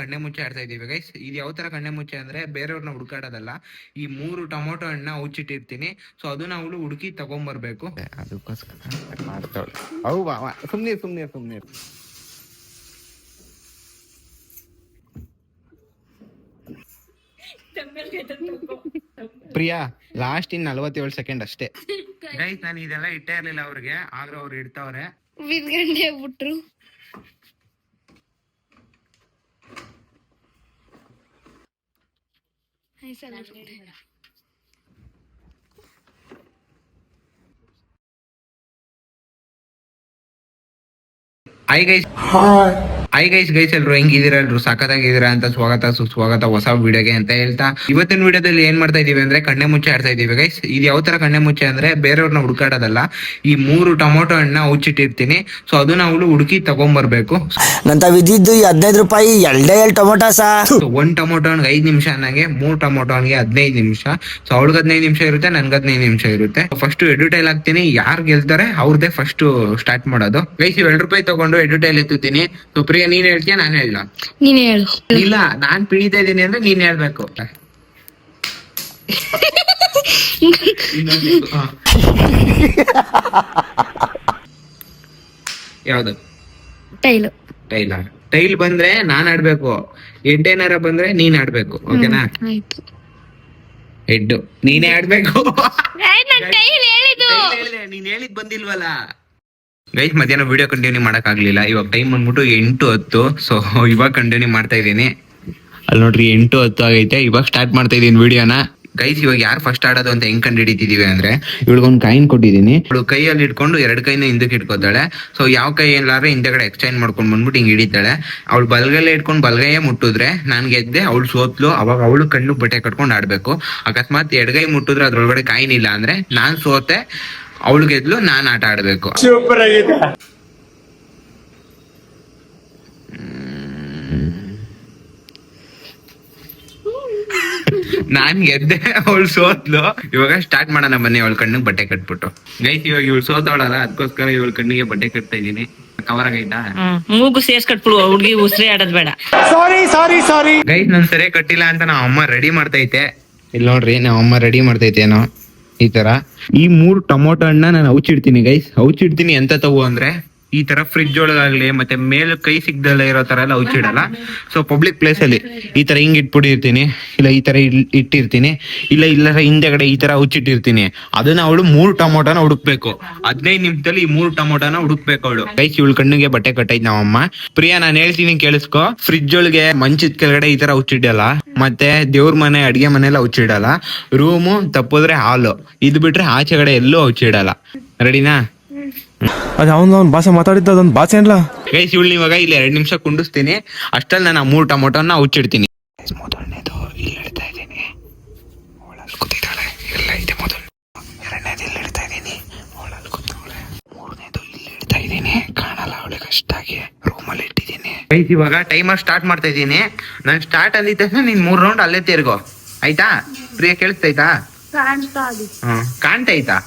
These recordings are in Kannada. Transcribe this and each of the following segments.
ಕಣ್ಣೆ ಮುಚ್ಚೆ ಆಡ್ತಾ ಇದೀವಿ ಗೈಸ್. ಇದು ಯಾವ ತರ ಕಣ್ಣೆ ಮುಚ್ಚೆ ಅಂದ್ರೆ ಬೇರೆಯವ್ರನ್ನ ಹುಡುಕಾಡೋದಲ್ಲ. ಈ 3 ಟೊಮೊಟೊ ಹಣ್ಣನ್ನ ಉಚ್ಚಿಟ್ಟಿರ್ತೀನಿ. ಸೊ ಅದನ್ನ ಅವಳು ಹುಡುಕಿ ತಗೊಂಡ್ಬರ್ಬೇಕು. ಅದಕ್ಕೋಸ್ಕರ ಮಾಡ್ತಾವಳೆ. ಅವು ಸುಮ್ನೆ ಪ್ರಿಯಾ ಲಾಸ್ಟ್ ಇನ್ 47 ಸೆಕೆಂಡ್ ಅಷ್ಟೇ ಗೈಸ್. ನಾನು ಇದೆಲ್ಲ ಇಟ್ಟೇ ಇರ್ಲಿಲ್ಲ ಅವ್ರಿಗೆ, ಆದ್ರೆ ಅವ್ರು ಇಡ್ತಾವ್ರೆ. ಬಿದ್ಗಂಡೆ ಬಿಟ್ರು. ಐ ಗೈಸ್ ಎಲ್ರು ಹೆಂಗಿದ್ದೀರಾ? ಎಲ್ರು ಸಖತ್ತಾಗಿದ್ದೀರಾ ಅಂತ ಸ್ವಾಗತ ಸುಸ್ವಾಗತ ಹೊಸ ವಿಡಿಯೋಗೆ ಅಂತ ಹೇಳ್ತಾ, ಇವತ್ತಿನ ವಿಡಿಯೋದಲ್ಲಿ ಏನ್ ಮಾಡ್ತಾ ಇದೀವಿ ಅಂದ್ರೆ ಕಣ್ಣೆ ಮುಚ್ಚೆ ಆಡ್ತಾ ಇದೀವಿ ಗೈಸ್. ಇದು ಯಾವ ತರ ಕಣ್ಣೆ ಮುಚ್ಚೆ ಅಂದ್ರೆ ಬೇರೆಯವ್ರನ್ನ ಹುಡುಕಾಡೋದಲ್ಲ. ಈ 3 ಟೊಮೊಟೊ ಹಣ್ಣನ್ನ ಉಚ್ಚಿಟ್ಟಿರ್ತೀನಿ. ಸೊ ಅದನ್ನ ಅವಳು ಹುಡುಕಿ ತಗೊಂಡ್ಬರ್ಬೇಕು. ನಂತ ವಿಧಿದ್ದು 15 ರೂಪಾಯಿ 2 ಟೊಮೊಟೊ ಸಾ. 1 ಟೊಮೊಟೊ ಹಣ್ಣಿಗೆ 5 ನಿಮಿಷ, ನನಗೆ 3 ಟೊಮೊಟೊ ಹಣ್ಣಿಗೆ 15 ನಿಮಿಷ. ಸೊ ಅವಳಿಗೆ 15 ನಿಮಿಷ ಇರುತ್ತೆ, ನನ್ಗೆ 15 ನಿಮಿಷ ಇರುತ್ತೆ. ಫಸ್ಟ್ ಎಡಿಟೈಲ್ ಹಾಕ್ತೀನಿ, ಯಾರು ಗೆಲ್ತಾರೆ ಅವ್ರದೇ ಫಸ್ಟ್ ಸ್ಟಾರ್ಟ್ ಮಾಡೋದು ಗೈಸ್. 2 ರೂಪಾಯಿ ತಗೊಂಡು ಎಡಿಟೈಲ್ ಎತ್ತುತ್ತೀನಿ. ಸೊ ಪ್ರಿಯಾ ನೀನ್ ಹೇಳ್ತೀಯ ನಾನು ಹೇಳ? ನೀನೇ ಹೇಳು. ಇಲ್ಲ, ನಾನ್ ಪಿಡಿತಾ ಇದ್ದೀನಿ ಅಂದ್ರೆ ನೀನ್ ಹೇಳ್ಬೇಕು. ಯಾವ್ದು? ಟೈಲ್ ಬಂದ್ರೆ ನಾನ್ ಆಡ್ಬೇಕು, ಹೆಡ್ ಏನಾರ ಬಂದ್ರೆ ನೀನ್ ಆಡ್ಬೇಕು. ಓಕೆನಾ? ಹೆಡ್ ನೀನೇ ಆಡ್ಬೇಕು. ನೀನ್ ಹೇಳಿದ್ ಬಂದಿಲ್ವಲ್ಲ ಗೈಸ್. ಮಧ್ಯಾಹ್ನ ವಿಡಿಯೋ ಕಂಟಿನ್ಯೂ ಮಾಡಕ್ ಆಗ್ಲಿಲ್ಲ. ಇವಾಗ ಟೈಮ್ ಬಂದ್ಬಿಟ್ಟು 8:10. ಸೊ ಇವಾಗ ಕಂಟಿನ್ಯೂ ಮಾಡ್ತಾ ಇದೀನಿ. ಅಲ್ಲಿ ನೋಡ್ರಿ 8:10 ಆಗೈತೆ. ಇವಾಗ ಸ್ಟಾರ್ಟ್ ಮಾಡ್ತಾ ಇದೀನಿ ವಿಡಿಯೋನ ಗೈಸ್. ಇವಾಗ ಯಾರು ಫಸ್ಟ್ ಆಡೋದು ಅಂತ ಹೆಂಗ್ ಕಂಡು ಹಿಡಿತಿದೀವಿ ಅಂದ್ರೆ, ಇವಳಿಗೊಂದು ಕಾಯಿನ್ ಕೊಟ್ಟಿದೀನಿ. ಇವಳು ಕೈಯಲ್ಲಿ ಇಟ್ಕೊಂಡು 2 ಕೈನ ಹಿಂದಕ್ಕೆ ಇಟ್ಕೋತಾಳೆ. ಸೊ ಯಾವ ಕೈ ಎಲ್ಲಾದ್ರೆ ಹಿಂದೆಗಡೆ ಎಕ್ಸ್ಚೇಂಜ್ ಮಾಡ್ಕೊಂಡ್ ಬಂದ್ಬಿಟ್ಟು ಹಿಂಗ್ ಹಿಡಿತಾಳೆ. ಅವಳು ಬಲ್ಗೈಲೆ ಇಟ್ಕೊಂಡು ಬಲ್ಗೈಯೇ ಮುಟ್ಟಿದ್ರೆ ನಾನ್ ಗೆದ್ದೆ, ಅವಳು ಸೋತ್ಲು. ಅವಾಗ ಅವಳು ಕಣ್ಣು ಬಟ್ಟೆ ಕಟ್ಕೊಂಡು ಆಡ್ಬೇಕು. ಅಕಸ್ಮಾತ್ ಎಡಗೈ ಮುಟ್ಟಿದ್ರೆ ಅದ್ರೊಳಗಡೆ ಕಾಯಿನ್ ಇಲ್ಲ ಅಂದ್ರೆ ನಾನ್ ಸೋತೆ, ಅವಳು ಗೆದ್ಲು, ನಾನ್ ಆಟ ಆಡ್ಬೇಕು. ಸೂಪರ್ ಆಗಿದೆ. ನಾನ್ ಗೆದ್ದೆ, ಅವಳು ಸೋತ್ಲು. ಇವಾಗ ಸ್ಟಾರ್ಟ್ ಮಾಡೋಣ ಬನ್ನಿ. ಅವಳ ಕಣ್ಣಿಗೆ ಬಟ್ಟೆ ಕಟ್ಬಿಟ್ಟು ಗೈಸ್. ಇವಾಗ ಇವಳು ಸೋತವಳಲ್ಲ, ಅದಕ್ಕೋಸ್ಕರ ಇವಳ ಕಣ್ಣಿಗೆ ಬಟ್ಟೆ ಕಟ್ತಾ ಇದೀನಿ. ಕವರ್ ಆಗೈತಾ? ಮೂಗು ಸೇರ್ಸ್ ಕಟ್ಬಿಡು, ಹುಡುಗಿ ಉಸಿರೇ ಆಡೋದ್ ಬೇಡ. ಸಾರಿ ಗೈಸ್, ನನ್ ಸರಿ ಕಟ್ಟಿಲ್ಲ ಅಂತ ನಾವ್ ಅಮ್ಮ ರೆಡಿ ಮಾಡ್ತೈತೆ. ಇಲ್ಲಿ ನೋಡ್ರಿ, ನಾವ್ ಅಮ್ಮ ರೆಡಿ ಮಾಡ್ತೈತೇನೋ ಈ ತರ. ಈ 3 ಟೊಮೊಟೊ ಹಣ್ಣ ನಾನು ಔಚಿಡ್ತೀನಿ ಗೈಸ್. ಔಚಿಡ್ತೀನಿ ಎಂತ ತಗೋ ಅಂದ್ರೆ, ಈ ತರ ಫ್ರಿಡ್ಜ್ ಒಳಗಾಗ್ಲಿ ಮತ್ತೆ ಮೇಲೆ ಕೈ ಸಿಗ್ದಲ್ಲ ಇರೋ ತರ ಎಲ್ಲ ಔಚಿಡಲ್ಲ. ಸೊ ಪಬ್ಲಿಕ್ ಪ್ಲೇಸ್ ಅಲ್ಲಿ ಈ ತರ ಹಿಂಗ್ ಇಟ್ಬಿಟ್ಟಿರ್ತೀನಿ, ಇಲ್ಲ ಈ ತರ ಇಟ್ಟಿರ್ತೀನಿ, ಇಲ್ಲ ಹಿಂದೆಗಡೆ ಈ ತರ ಔಚಿಟ್ಟಿರ್ತೀನಿ. ಅದನ್ನ ಅವಳು 3 ಟೊಮೊಟೊನ ಹುಡುಕ್ಬೇಕು. 15 ನಿಮಿಷದಲ್ಲಿ ಈ 3 ಟೊಮೊಟೊನ ಹುಡುಕ್ಬೇಕು ಅವಳು ಗೈಸ್. ಇವಳು ಕಣ್ಣಿಗೆ ಬಟ್ಟೆ ಕಟ್ಟೈತ್ ನಾವಮ್ಮ. ಪ್ರಿಯಾ ನಾನ್ ಹೇಳ್ತೀನಿ ಕೇಳಿಸ್ಕೊ. ಫ್ರಿಡ್ಜ್ ಒಳಗೆ ಮಂಚದ ಕೆಳಗಡೆ ಈ ತರ ಔಚಿಡಲ್ಲ, ಮತ್ತೆ ದೇವ್ರ ಮನೆ ಅಡ್ಗೆ ಮನೆಲ್ಲ ಔಚಿಡಲ್ಲ. ರೂಮು ತಪ್ಪಿದ್ರೆ ಹಾಲು, ಇದು ಬಿಟ್ರೆ ಆಚೆಗಡೆ ಎಲ್ಲೂ ಔಚಿಡಲ್ಲ. ರೆಡಿನಾ? ಅವ್ನು ಭಾಷೆ ಮಾತಾಡಿದ್ದ ಅದೊಂದು ಭಾಷೆ ಅಲ್ಲ ಗೈಸ್. ಇವಳು ಇವಾಗ ಇಲ್ಲಿ 2 ನಿಮಿಷ ಕುಂಡಿಸ್ತೀನಿ. ಅಷ್ಟಲ್ಲಿ ನಾನು 3 ಟೊಮೊಟೊನ ಉಚ್ಚಿಡ್ತೀನಿ. ಮೊದಲನೇದು ಇಲ್ಲಿ ಇಡ್ತಾ ಇದ್ದೀನಿ, ಅವಳಲ್ಲಿ ಕೂತಿದ್ದಾಳೆ. ಎಲ್ಲ ಇದೆ ಮೊದಲು. 2ನೇದು ಇಲ್ಲಿ ಇಡ್ತಾ ಇದ್ದೀನಿ, ಅವಳಲ್ಲಿ ಕೂತವಳೆ. 3ನೇದು ಇಲ್ಲಿ ಇಡ್ತಾ ಇದ್ದೀನಿ, ಕಾಣಲ್ಲ ಅವಳಿಗೆ ಅಷ್ಟಾಗಿ. ರೂಮಲ್ಲಿ ಇಟ್ಟಿದ್ದೀನಿ ಗೈಸ್. ಇವಾಗ ಟೈಮರ್ ಸ್ಟಾರ್ಟ್ ಮಾಡ್ತಾ ಇದ್ದೀನಿ. ನಾನು ಸ್ಟಾರ್ಟ್ ಅಂದಿದ ತಕ್ಷಣ ನೀನ್ 3 ರೌಂಡ್ ಅಲ್ಲೇ ತಿರ್ಗೋ, ಆಯ್ತಾ? ಪ್ರಿಯ ಕೇಳಿಸ್ತೈತಾ? ಕಾಣ್ತೈತಾ?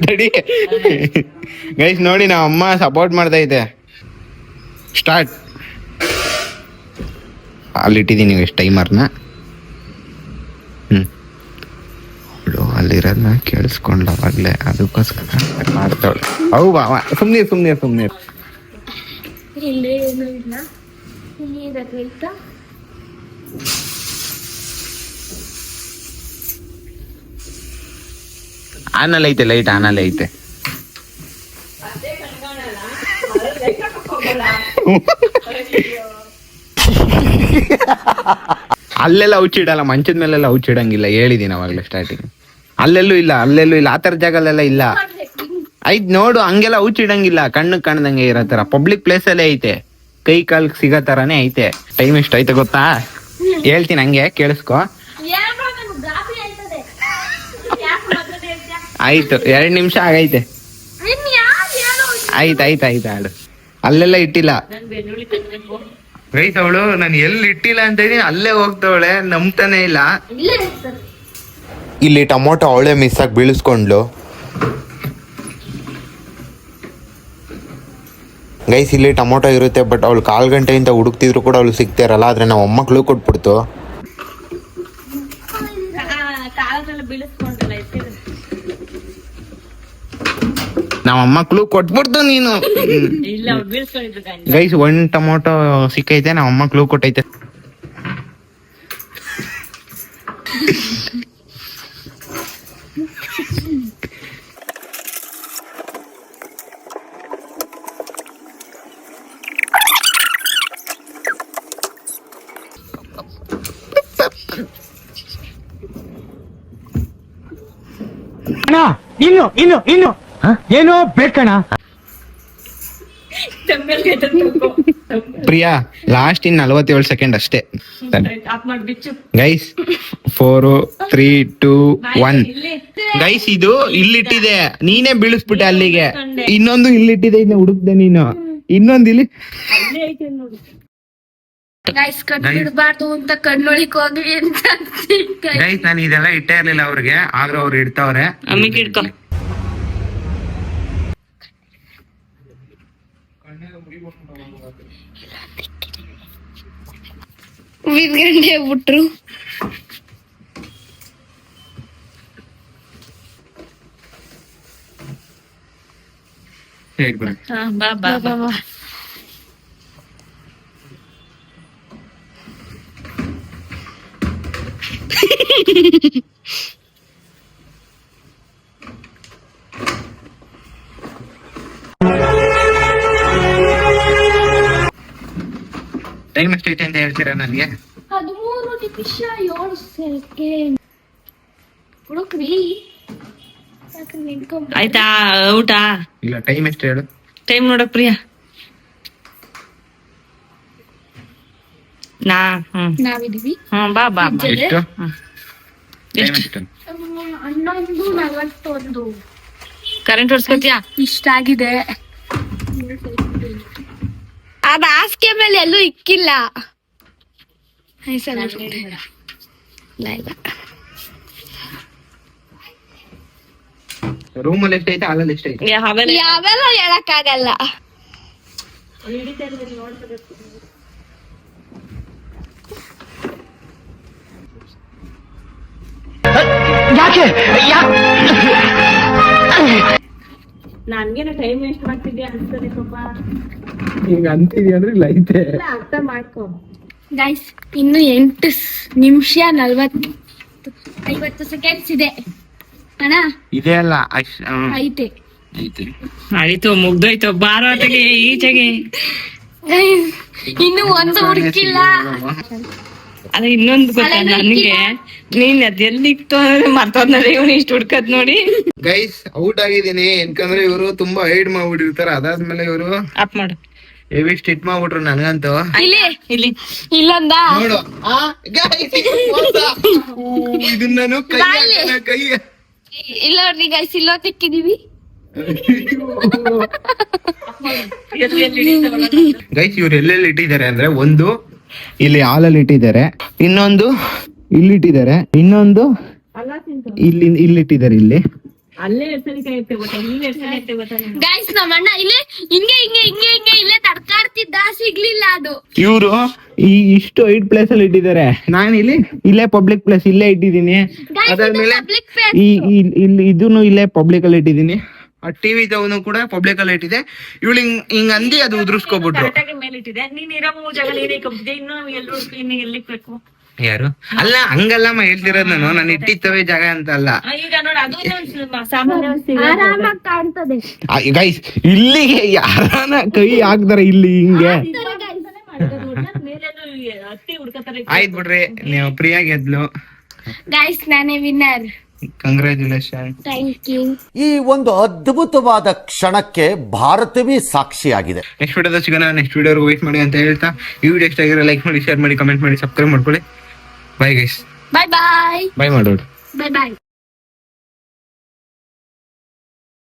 ತಡಿ ಗೈಸ್, ನೋಡಿ ನಾವ್ ಅಮ್ಮ ಸಪೋರ್ಟ್ ಮಾಡ್ತಾ ಇದೆ. ಸ್ಟಾರ್ಟ್. ಅಲ್ಲಿ ಇಟ್ಟಿದ್ದೀನಿ ಗೈಸ್ ಟೈಮರ್ನ. ಅಲ್ಲಿರೋದನ್ನ ಕೇಳಿಸ್ಕೊಂಡ್ಲ ಅವಾಗ್ಲೇ, ಅದಕ್ಕೋಸ್ಕರ ಮಾಡ್ತಾವಳೆ. ಅವು ಸುಮ್ನೆ ಆನಲ್ಲಿ ಐತೆ, ಲೈಟ್ ಆನಲ್ಲಿ ಐತೆ. ಅಲ್ಲೆಲ್ಲ ಔಚಿಡಲ್ಲ, ಮಂಚದ ಮೇಲೆಲ್ಲ ಔಚಿಡಂಗಿಲ್ಲ, ಹೇಳಿದೀನಿ ಅವಾಗಲೇ ಸ್ಟಾರ್ಟಿಂಗ್. ಅಲ್ಲೆಲ್ಲೂ ಇಲ್ಲ ಆ ತರ ಜಾಗಲ್ಲೆಲ್ಲ ಇಲ್ಲ. ಐತ್ ನೋಡು, ಹಂಗೆಲ್ಲ ಔಚಿಡಂಗಿಲ್ಲ, ಕಣ್ಣು ಕಾಣ್ದಂಗೆ ಇರೋ ತರ. ಪಬ್ಲಿಕ್ ಪ್ಲೇಸ್ ಅಲ್ಲೇ ಐತೆ, ಕೈ ಕಾಲ್ ಸಿಗೋ ತರಾನೇ ಐತೆ. ಟೈಮ್ ಎಷ್ಟು ಐತೆ ಗೊತ್ತಾ? ಹೇಳ್ತೀನಿ, ಹಂಗೆ ಕೇಳಿಸ್ಕೊ. ಆಯ್ತು, 2 ನಿಮಿಷ ಆಗೈತೆ. ಆಯ್ತು ಆಡು. ಅಲ್ಲೆಲ್ಲ ಇಟ್ಟಿಲ್ಲ ಗೈಸ್. ಅವಳು ನಾನು ಎಲ್ಲಿ ಇಟ್ಟಿಲ್ಲ ಅಂತ ಇದೀನಿ ಅಲ್ಲೇ ಹೋಗ್ತವಳೆ, ನಂಬ್ತಾನೆ ಇಲ್ಲ. ಇಲ್ಲಿ ಟೊಮೊಟೊ ಅವಳೆ ಮಿಸ್ ಆಗಿ ಬೀಳಿಸ್ಕೊಂಡ್ಲು. ಗೈಸ್ ಇಲ್ಲಿ ಟೊಮೊಟೊ ಇರುತ್ತೆ, ಬಟ್ ಅವಳು 1/4 ಗಂಟೆಯಿಂದ ಹುಡುಕ್ತಿದ್ರು ಕೂಡ ಅವಳು ಸಿಗ್ತಾ ಇರಲ್ಲ. ಆದ್ರೆ ನಾವು ಅಮ್ಮ ಕ್ಲೂ ಕೊಟ್ಬಿಡ್ತು. ನಾವ್ ಅಮ್ಮ ಕ್ಲೂ ಕೊಟ್ಬಿಡ್ತು ನೀನು. ಗೈಸ್ 1 ಟೊಮೊಟೊ ಸಿಕ್ಕೈತೆ, ನಾವ್ ಅಮ್ಮ ಕ್ಲೂ ಕೊಟ್ಟೈತೆ. ಇನ್ನು ಏನೋ ಬೇಕಣ್ಣ. ಪ್ರಿಯಾ ಲಾಸ್ಟ್ ಇನ್ 47 ಸೆಕೆಂಡ್ ಅಷ್ಟೇ. ಗೈಸ್ 4 3 2 1. ಗೈಸ್ ಇದು ಇಲ್ಲಿಟ್ಟಿದೆ, ನೀನೇ ಬೀಳಿಸ್ಬಿಟ್ಟೆ ಅಲ್ಲಿಗೆ. ಇನ್ನೊಂದು ಇಲ್ಲಿಟ್ಟಿದೆ, ಇನ್ನ ಹುಡುಕ್ದೆ ನೀನು. ಇನ್ನೊಂದು ಇಲ್ಲಿ ಗೈಸ್ ಕಟ್ಬಿಡ್ಬಾರ್ದು ಅಂತ ಕಣ್ಣೊಳಿಕ್ ಹೋಗ್ಲಿ ಅಂತ ಗೈಸ್ ನಾನು ಇದೆಲ್ಲ ಇಟ್ಟೇ ಇರ್ಲಿಲ್ಲ ಅವ್ರಿಗೆ, ಆದ್ರೂ ಅವ್ರು ಇಡ್ತಾವ್ರೆ. ಅಮ್ಮಿಗೆ ಇಡ್ಕೊ. ಬಿದ್ಗಂಡೆ ಬಿಟ್ರು. ಬಾ ಬಾ ಬಾ. ಟೈಮ್ ಎಷ್ಟೈತೆ ಅಂತ ಹೇಳ್ತೀರಾ ನನಗೆ? 13:07 ಹುಡುಕ್ರಿ. ಆಯ್ತಾ ಊಟ? ಇಲ್ಲ, ಟೈಮ್ ಎಷ್ಟು ಹೇಳು? ಟೈಮ್ ನೋಡಕ್ ಪ್ರಿಯಾ. ನಾವಿದೀವಿ ಬಾ ಬಾ ಬಾ. ಎಷ್ಟು ಟೈಮ್ ಎಷ್ಟು? ಎಷ್ಟು? 11:41. ಕರೆಂಟ್ ಹೊಡ್ಸ್ಕೊತೀಯಾ? ಇಷ್ಟ ಆಗಿದೆ. ಅದ ಹಾಸಿಗೆ ಮೇಲೆ ಎಲ್ಲೂ ಇಕ್ಕಿಲ್ಲ. ರೂಮಲ್ಲಿ ಎಷ್ಟೈತೆ, ಹಾಲಲ್ಲಿ ಎಷ್ಟೈತೆ? ಯಾವೆಲ್ಲ ಹೇಳಕ್ ಆಗಲ್ಲ. ನನ್ಗೇನು ಟೈಮ್ ವೇಸ್ಟ್ ಮಾಡ್ತಿದ್ಯಾ ಅನ್ಸ್ತದೆ ಪಾಪ. ಈಗ ಅಂತಿದ್ಯಾ ಅಂದ್ರೆ ಇಲ್ಲ ಐತೆ. ಅರ್ಥ ಮಾಡ್ಕೊ. ಗೈಸ್ ಇನ್ನು 8 ನಿಮಿಷ 50 ಸೆಕೆಂಡ್ಸ್ ಇದೆ ಅಣ್ಣ. ಇದೆ ಅಲ್ಲ ಐತೆ. ಆಯ್ತು ಮುಗ್ದೋಯ್ತು. ಬಾರೋಟಗೆ ಈಚೆಗೆ. Guys, ಇನ್ನು ಒಂದು ಹುಡುಕಿಲ್ಲ. ಅದ ಇನ್ನೊಂದು ಗೊತ್ತಾ ನನ್ಗೆ, ನೀನ್ ಅದೆಲ್ಲಿಕ್ತು ಅಂದ್ರೆ ಮರ್ತೋದ್ನಲ್ಲ ಇವ್ನು ಇಷ್ಟು ಹುಡ್ಕದ್ ನೋಡಿ. ಗೈಸ್ ಔಟ್ ಆಗಿದ್ದೀನಿ, ಯಾಕಂದ್ರೆ ಇವರು ತುಂಬಾ ಹೈಡ್ ಮಾಡ್ಬಿಟ್ಟಿರ್ತಾರ. ಅದಾದ್ಮೇಲೆ ಇವರು ಅಪ್ ಮಾಡು. ಹೆವಿ ಸ್ಟಿಟ್ ಮಾಡ್ಬಿಟ್ರು ನನ್ಗಂತೂ. ಇಲ್ಲಿ ಇಲ್ಲಿ ಇಲ್ಲೊಂದ ನೋಡು ಇದನ್ನ ಕೈ ಇಲ್ಲ ನೋಡ್ರಿ ಗೈಸ್, ಇಲ್ಲೊಂದು ಇಕ್ಕಿದೀವಿ. ಗೈಸ್ ಇವ್ರು ಎಲ್ಲೆಲ್ಲಿ ಇಟ್ಟಿದ್ದಾರೆ ಅಂದ್ರೆ, ಒಂದು ಇಲ್ಲಿ ಹಾಲಲ್ಲಿ ಇಟ್ಟಿದ್ದಾರೆ, ಇನ್ನೊಂದು ಇಲ್ಲಿ ಇಟ್ಟಿದ್ದಾರೆ, ಇನ್ನೊಂದು ಇಲ್ಲಿಟ್ಟಿದ್ದಾರೆ. ಇಲ್ಲಿ ಅಲ್ಲೇ ಎರ್ಸಲಿಕ್ಕೆ ಐತೆ ಗೊತ್ತಾ, ನೀನ್ ಎರ್ಸಲಿಕ್ಕೆ ಗೊತ್ತಾ? ಗೈಸ್ ನಮ್ಮ ಅಣ್ಣ ಇಲ್ಲೇ ಹಿಂಗೆ ಇಲ್ಲೇ ತಡ್ಕಾಡ್ತಿದ್ದ, ಸಿಗ್ಲಿಲ್ಲ ಅದು. ಇವರು ಈ ಇಷ್ಟು 8 ಪ್ಲೇಸ್ ಅಲ್ಲಿ ಇಟ್ಟಿದ್ದಾರೆ. ನಾನು ಇಲ್ಲೇ ಪಬ್ಲಿಕ್ ಪ್ಲೇಸ್ ಇಲ್ಲೇ ಇಟ್ಟಿದ್ದೀನಿ. ಅದಾದ್ಮೇಲೆ ಇಲ್ಲಿ ಇದನ್ನು ಇಲ್ಲೇ ಪಬ್ಲಿಕ್ ಅಲ್ಲಿ ಇಟ್ಟಿದ್ದೀನಿ. ಆ ಟಿವಿ ತವನು ಕೂಡ ಪಬ್ಲಿಕ್ ಅಲ್ಲಿ ಇಟ್ಟಿದೆ. ಇವಳು ಹಿಂಗ್ ಅಂದಿ ಅದು ಉದುರಿಸ್ಕೊಬಿಟ್ರು. ಮೇಲಿಟ್ಟಿದೆ ನೀನ್ ಇರೋ ಜಾಗ ನೀನೇ ಕಬ್ಬಿದೆ. ಇನ್ನು ಎಲ್ಲರೂ ಇನ್ನು ಎಲ್ಲಿಕ್ ಬೇಕು? ಯಾರು ಅಲ್ಲ, ಹಂಗಲ್ಲಮ್ಮ ಹೇಳ್ತಿರೋದು ನಾನು ಇಟ್ಟಿತ್ತವೆ ಜಾಗ ಅಂತ ಅಲ್ಲ. ಈಗ ನೋಡಿ ಅದು ಸಾಮಾನ್ಯ ಆರಾಮಾಗಿ ಕಾಣ್ತದೆ. ಗೈಸ್ ಇಲ್ಲಿಗೆ ಯಾರನ ಕೈ ಹಾಕ್ದಾರ ಇಲ್ಲಿ ಹಿಂಗೆ. ಹತ್ತಿ ಹುಡ್ಕತಾರೆ. ಆಯ್ತು ಬಿಡ್ರಿ, ನೀವು ಪ್ರಿಯಾ ಗೆದ್ಲು. ಗೈಸ್ ನಾನೇ ವಿನ್ನರ್. ಕಂಗ್ರಾಚುಲೇಷನ್. Thank you. ಈ ಒಂದು ಅದ್ಭುತವಾದ ಕ್ಷಣಕ್ಕೆ ಭಾರತವೇ ಸಾಕ್ಷಿಯಾಗಿದೆ. ನೆಕ್ಸ್ಟ್ ವಿಡಿಯೋದ ಸಿಗೋಣ. ನೆಕ್ಸ್ಟ್ ವಿಡಿಯೋವರೆಗೂ ವೇಟ್ ಮಾಡಿ ಅಂತ ಹೇಳ್ತಾ, ಈ ವಿಡಿಯೋ ಇಷ್ಟ ಆಗಿರೋ ಲೈಕ್ ಮಾಡಿ, ಶೇರ್ ಮಾಡಿ, ಕಮೆಂಟ್ ಮಾಡಿ, ಸಬ್ಸ್ಕ್ರೈಬ್ ಮಾಡ್ಕೊಳ್ಳಿ. Bye guys. ಬಾಯ್ ಬಾಯ್. ಬಾಯ್ ಮಾಡೋದು. ಬಾಯ್ ಬಾಯ್.